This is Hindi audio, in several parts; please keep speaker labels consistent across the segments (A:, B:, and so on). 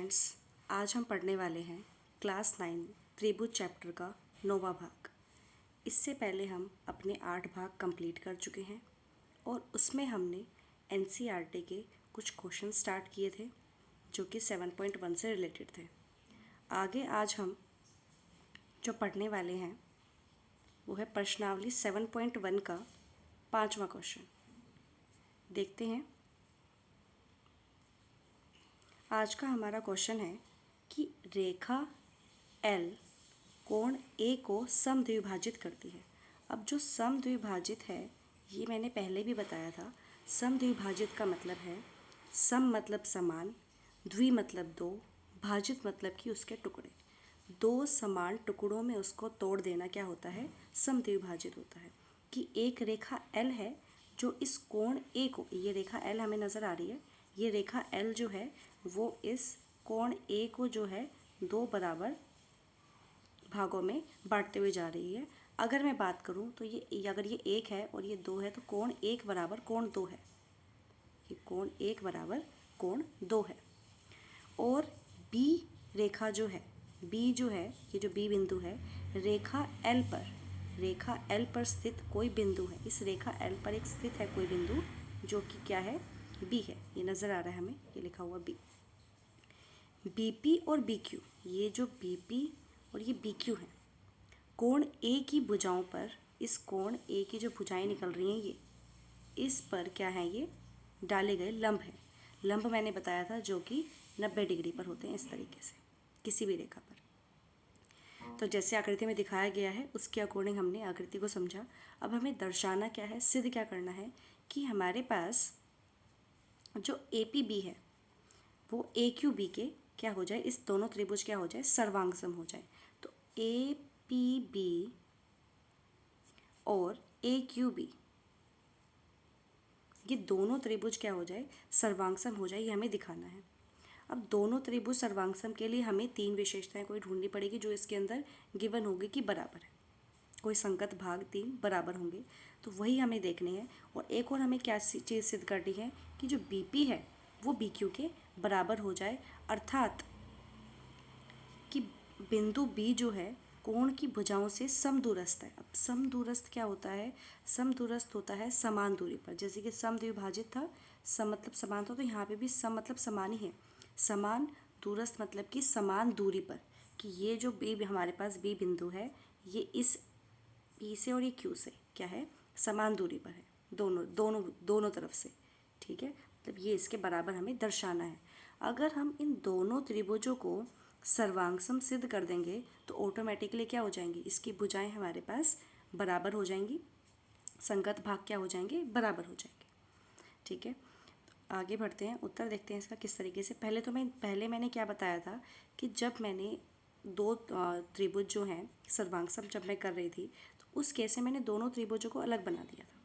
A: स्टूडेंट्स, आज हम पढ़ने वाले हैं क्लास 9 त्रिभुज चैप्टर का 9वां भाग। इससे पहले हम अपने 8 भाग कंप्लीट कर चुके हैं और उसमें हमने एनसीईआरटी के कुछ क्वेश्चन स्टार्ट किए थे जो कि 7.1 से रिलेटेड थे। आगे आज हम जो पढ़ने वाले हैं वो है प्रश्नावली 7.1 का 5वां क्वेश्चन। देखते हैं। आज का हमारा क्वेश्चन है कि रेखा L कोण A को समद्विभाजित करती है। अब जो समद्विभाजित है ये मैंने पहले भी बताया था। समद्विभाजित का मतलब है सम मतलब समान, द्वि मतलब दो, भाजित मतलब कि उसके टुकड़े। दो समान टुकड़ों में उसको तोड़ देना क्या होता है? समद्विभाजित होता है। कि एक रेखा L है जो इस कोण A को, ये रेखा L हमें नज़र आ रही है, ये रेखा L जो है वो इस कोण A को जो है दो बराबर भागों में बांटते हुए जा रही है। अगर मैं बात करूं तो ये अगर ये एक है और ये दो है तो कोण एक बराबर कोण दो है। ये कोण एक बराबर कोण दो है। और B रेखा जो है, B जो है, ये जो B बिंदु है, रेखा L पर स्थित कोई बिंदु है। इस रेखा L पर एक स्थित है कोई बिंदु जो कि क्या है? B है। ये नज़र आ रहा है हमें, ये लिखा हुआ B। BP और BQ, ये जो BP और ये BQ है, कोण A की भुजाओं पर, इस कोण A की जो भुजाएं निकल रही हैं ये इस पर क्या है? ये डाले गए लंब है। लंब मैंने बताया था जो कि 90 डिग्री पर होते हैं इस तरीके से किसी भी रेखा पर। तो जैसे आकृति में दिखाया गया है उसके अकॉर्डिंग हमने आकृति को समझा। अब हमें दर्शाना क्या है, सिद्ध क्या करना है कि हमारे पास जो APB है वो AQB के क्या हो जाए, इस दोनों त्रिभुज क्या हो जाए? सर्वांग हो जाए। तो APB और AQB ये दोनों त्रिभुज क्या हो जाए? सर्वांग हो जाए। ये हमें दिखाना है। अब दोनों त्रिभुज सर्वांग के लिए हमें तीन विशेषताएं कोई ढूंढनी पड़ेगी जो इसके अंदर गिवन होगी कि बराबर है। कोई संगत भाग तीन बराबर होंगे तो वही हमें देखने हैं। और एक और हमें क्या चीज़ सिद्ध करनी है कि जो BP है वो BQ के बराबर हो जाए, अर्थात कि बिंदु B जो है कोण की भुजाओं से समदूरस्थ है। अब समदूरस्थ क्या होता है? समदूरस्थ होता है समान दूरी पर। जैसे कि समद्विभाजित था, सम मतलब समान था, तो यहाँ पे भी सम मतलब समान ही है। समान दूरस्थ मतलब कि समान दूरी पर, कि ये जो B हमारे पास B बिंदु है ये इस P से और ये Q से क्या है? समान दूरी पर है, दोनों तरफ से। ठीक है, मतलब ये इसके बराबर हमें दर्शाना है। अगर हम इन दोनों त्रिभुजों को सर्वांगसम सिद्ध कर देंगे तो ऑटोमेटिकली क्या हो जाएंगी? इसकी भुजाएं हमारे पास बराबर हो जाएंगी, संगत भाग क्या हो जाएंगे? बराबर हो जाएंगे। ठीक है, तो आगे बढ़ते हैं, उत्तर देखते हैं इसका किस तरीके से। पहले मैंने क्या बताया था कि जब मैंने दो त्रिभुज जो हैं सर्वांगसम जब मैं कर रही थी तो उस केस में मैंने दोनों त्रिभुजों को अलग बना दिया था।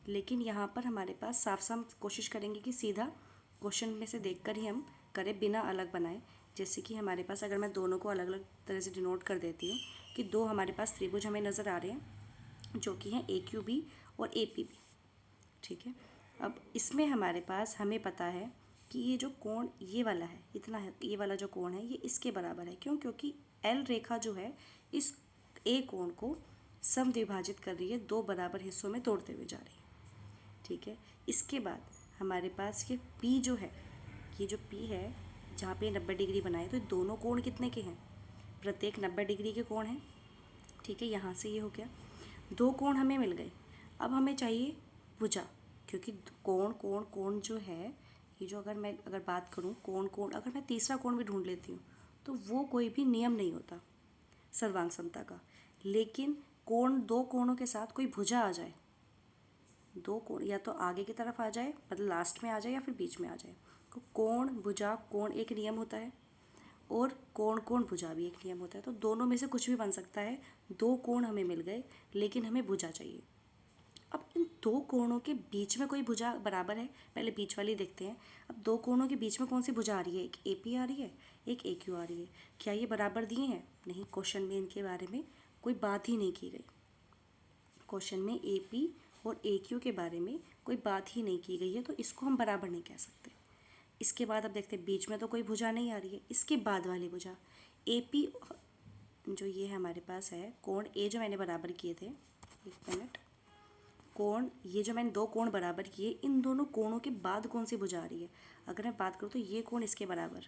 A: लेकिन यहाँ पर हमारे पास साफ साफ कोशिश करेंगे कि सीधा क्वेश्चन में से देखकर ही हम करें, बिना अलग बनाए। जैसे कि हमारे पास, अगर मैं दोनों को अलग अलग तरह से डिनोट कर देती हूँ कि दो हमारे पास त्रिभुज हमें नज़र आ रहे हैं जो कि हैं AQB और APB। ठीक है, अब इसमें हमारे पास हमें पता है कि ये जो कोण ये वाला है, इतना है, ये वाला जो कोण है ये इसके बराबर है। क्यों? क्योंकि L रेखा जो है इस A कोण को समद्विभाजित कर रही है, दो बराबर हिस्सों में तोड़ते हुए जा रही है। ठीक है, इसके बाद हमारे पास ये P जो है, ये जो P है जहाँ पे 90 डिग्री बनाए, तो दोनों कोण कितने के हैं? प्रत्येक 90 डिग्री के कोण हैं। ठीक है, यहाँ से ये हो गया, दो कोण हमें मिल गए। अब हमें चाहिए भुजा, क्योंकि कोण जो है, ये जो अगर बात करूँ कोण, अगर मैं तीसरा कोण भी ढूंढ लेती हूँ तो वो कोई भी नियम नहीं होता सर्वांग समता का। लेकिन दो कोणों के साथ कोई भुजा आ जाए, दो कोण या तो आगे की तरफ आ जाए, मतलब लास्ट में आ जाए, या फिर बीच में आ जाए, तो कोण भुजा कोण एक नियम होता है और कोण भुजा भी एक नियम होता है। तो दोनों में से कुछ भी बन सकता है। दो कोण हमें मिल गए लेकिन हमें भुजा चाहिए। अब इन दो कोणों के बीच में कोई भुजा बराबर है, पहले बीच वाली देखते हैं। अब दो कोणों के बीच में कौन सी भुजा आ रही है? एक AP आ रही है, एक AQ आ रही है। क्या ये बराबर दिए हैं? नहीं, क्वेश्चन में इनके बारे में कोई बात ही नहीं की गई। क्वेश्चन में AP और AQ के बारे में कोई बात ही नहीं की गई है, तो इसको हम बराबर नहीं कह सकते। इसके बाद अब देखते हैं बीच में तो कोई भुजा नहीं आ रही है, इसके बाद वाली भुजा ए पी जो ये है हमारे पास है कोण ए जो मैंने बराबर किए थे, एक मिनट, कोण ये जो मैंने दो कोण बराबर किए, इन दोनों कोणों के बाद कौन सी भुजा आ रही है। अगर मैं बात करूँ तो ये कोण इसके बराबर,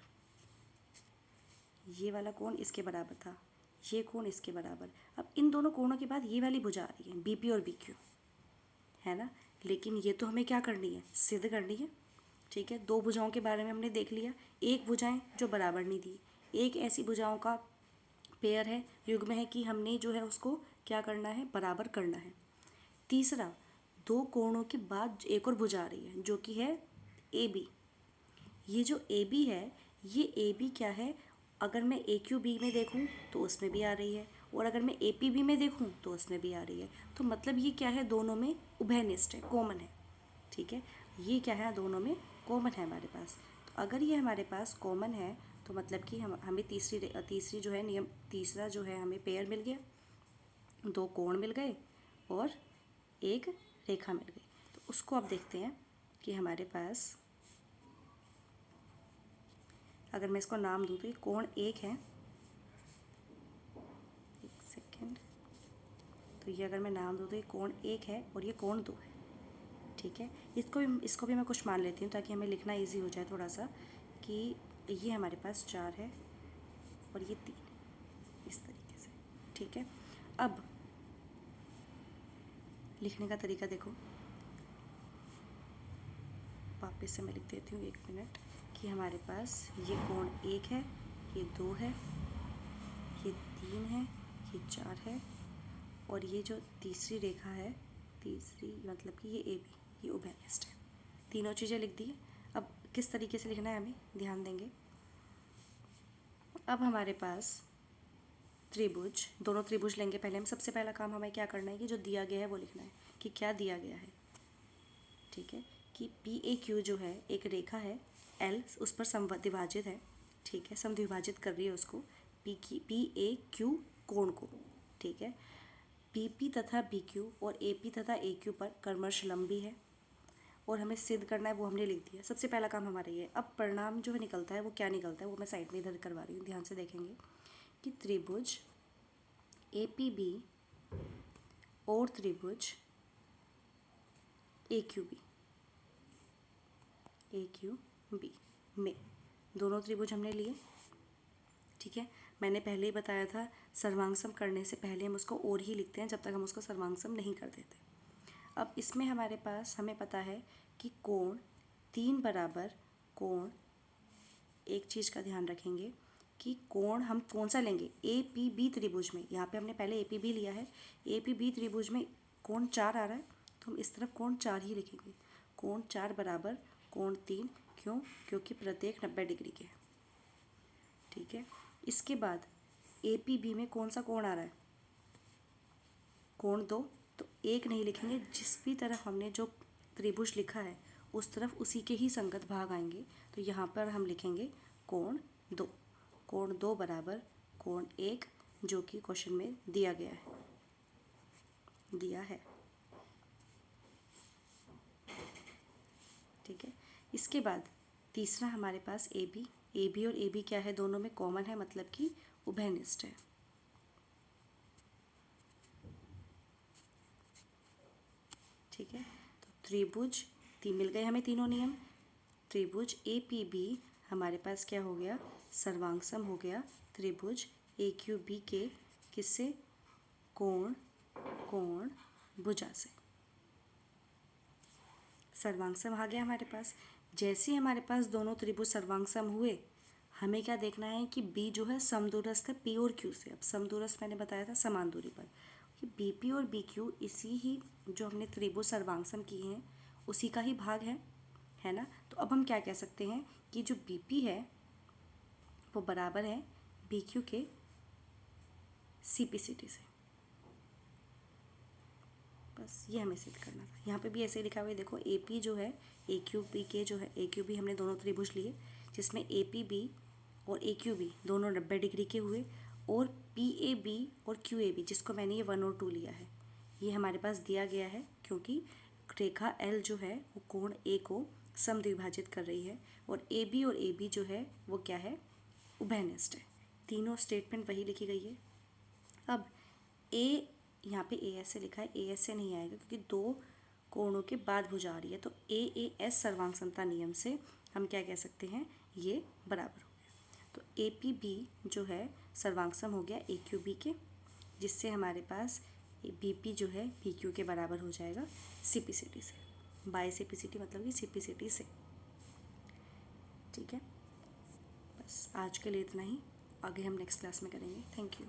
A: ये वाला कोण इसके बराबर था, ये कोण इसके बराबर। अब इन दोनों कोणों के बाद ये वाली भुजा आ रही है बी पी और बी क्यू, है ना। लेकिन ये तो हमें क्या करनी है, सिद्ध करनी है। ठीक है, दो भुजाओं के बारे में हमने देख लिया, एक भुजाएं जो बराबर नहीं दी, एक ऐसी भुजाओं का पेयर है, युग्म है कि हमने जो है उसको क्या करना है, बराबर करना है। तीसरा, दो कोणों के बाद एक और भुजा आ रही है जो कि है ए बी। ये जो ए बी है, ये ए बी क्या है, अगर मैं ए क्यू बी में देखूँ तो उसमें भी आ रही है, और अगर मैं ए पी बी में देखूँ तो उसमें भी आ रही है। तो मतलब ये क्या है, दोनों में उभयनिष्ठ है, कॉमन है। ठीक है, ये क्या है, दोनों में कॉमन है हमारे पास। तो अगर ये हमारे पास कॉमन है तो मतलब कि हमें तीसरी जो है नियम, तीसरा जो है हमें पेयर मिल गया, दो कोण मिल गए और एक रेखा मिल गई। तो उसको अब देखते हैं कि हमारे पास, अगर मैं इसको नाम दूँ तो ये कोण एक है, एक सेकेंड, तो ये अगर मैं नाम दूँ तो ये कोण एक है और ये कोण दो है। ठीक है, इसको भी मैं कुछ मान लेती हूँ ताकि हमें लिखना इजी हो जाए थोड़ा सा, कि ये हमारे पास 4 है और ये 3, इस तरीके से। ठीक है, अब लिखने का तरीका देखो, वापस से मैं लिख देती हूँ, एक मिनट, कि हमारे पास ये कोण एक है, ये 2 है, ये 3 है, ये 4 है, और ये जो तीसरी रेखा है, तीसरी मतलब कि ये ए बी, ये उभयनिष्ठ है। तीनों चीज़ें लिख दी। अब किस तरीके से लिखना है हमें ध्यान देंगे। अब हमारे पास त्रिभुज, दोनों त्रिभुज लेंगे। पहले हम सबसे पहला काम हमें क्या करना है कि जो दिया गया है वो लिखना है कि क्या दिया गया है। ठीक है, कि पी ए क्यू जो है एक रेखा है, एल उस पर समद्विभाजित है। ठीक है, समद्विभाजित कर रही है उसको, पी ए क्यू कोण को। ठीक है, पी पी तथा बी क्यू और ए पी तथा ए क्यू पर कर्मश लंबी है, और हमें सिद्ध करना है, वो हमने लिख दिया। सबसे पहला काम हमारा ये है। अब परिणाम जो है निकलता है वो क्या निकलता है, वो मैं साइड में इधर करवा रही हूँ, ध्यान से देखेंगे कि त्रिभुज ए पी बी और त्रिभुज ए क्यू बी में दोनों त्रिभुज हमने लिए। ठीक है, मैंने पहले ही बताया था सर्वांगसम करने से पहले हम उसको और ही लिखते हैं जब तक हम उसको सर्वांगसम नहीं कर देते। अब इसमें हमारे पास हमें पता है कि कोण 3 बराबर कोण, एक चीज़ का ध्यान रखेंगे कि कोण हम कौन सा लेंगे, ए पी बी त्रिभुज में। यहाँ पे हमने पहले ए पी बी लिया है, ए पी बी त्रिभुज में कोण 4 आ रहा है तो हम इस तरफ कोण 4 ही लिखेंगे। कोण 4 बराबर कोण 3, क्यों, क्योंकि प्रत्येक 90 डिग्री के है। ठीक है, इसके बाद ए पी बी में कौन सा कोण आ रहा है, कोण 2, तो एक नहीं लिखेंगे, जिस भी तरफ हमने जो त्रिभुज लिखा है उस तरफ उसी के ही संगत भाग आएंगे। तो यहाँ पर हम लिखेंगे कोण 2, कोण 2 बराबर कोण 1, जो कि क्वेश्चन में दिया है। ठीक है, इसके बाद तीसरा हमारे पास ए बी और ए बी क्या है, दोनों में कॉमन है, मतलब कि उभयनिष्ठ है। ठीक है, तो त्रिभुज मिल गए हमें तीनों नियम। त्रिभुज ए पी बी हमारे पास क्या हो गया, सर्वांगसम हो गया त्रिभुज ए क्यू बी के, किससे, कोण भुजा से। सर्वांगसम आ गया हमारे पास। जैसे ही हमारे पास दोनों त्रिभुज सर्वांगसम हुए, हमें क्या देखना है कि बी जो है समदूरस्थ है पी और क्यू से। अब समदूरस्थ मैंने बताया था समान दूरी पर, कि बी पी और बी क्यू इसी ही जो हमने त्रिभुज सर्वांगसम किए हैं उसी का ही भाग है ना। तो अब हम क्या कह सकते हैं कि जो बी पी है वो बराबर है बी क्यू के सी पी सी टी से। बस ये हमें सिद्ध करना था। यहाँ पे भी ऐसे ही लिखा हुआ है, देखो ए पी जो है ए क्यू बी के जो है, ए क्यू बी हमने दोनों त्रिभुज लिए जिसमें ए पी बी और ए क्यू बी दोनों 90 डिग्री के हुए, और पी ए बी और क्यू ए बी जिसको मैंने ये 1 और 2 लिया है, ये हमारे पास दिया गया है, क्योंकि रेखा एल जो है वो कोण ए को समद्विभाजित कर रही है, और ए बी और ए बी जो है वो क्या है, उभयनिष्ठ है। तीनों स्टेटमेंट वही लिखी गई है। अब ए, यहाँ पे ए एस से लिखा है, ए एस से नहीं आएगा क्योंकि दो कोणों के बाद भुजा आ रही है, तो ए एस सर्वांग समता नियम से हम क्या कह सकते हैं, ये बराबर हो गया। तो ए पी बी जो है सर्वांग सम हो गया ए क्यू बी के, जिससे हमारे पास बी पी जो है पी क्यू के बराबर हो जाएगा सी पी सी टी से। By C P C T मतलब कि सी पी सी टी से। ठीक है, बस आज के लिए इतना ही, आगे हम नेक्स्ट क्लास में करेंगे। Thank you.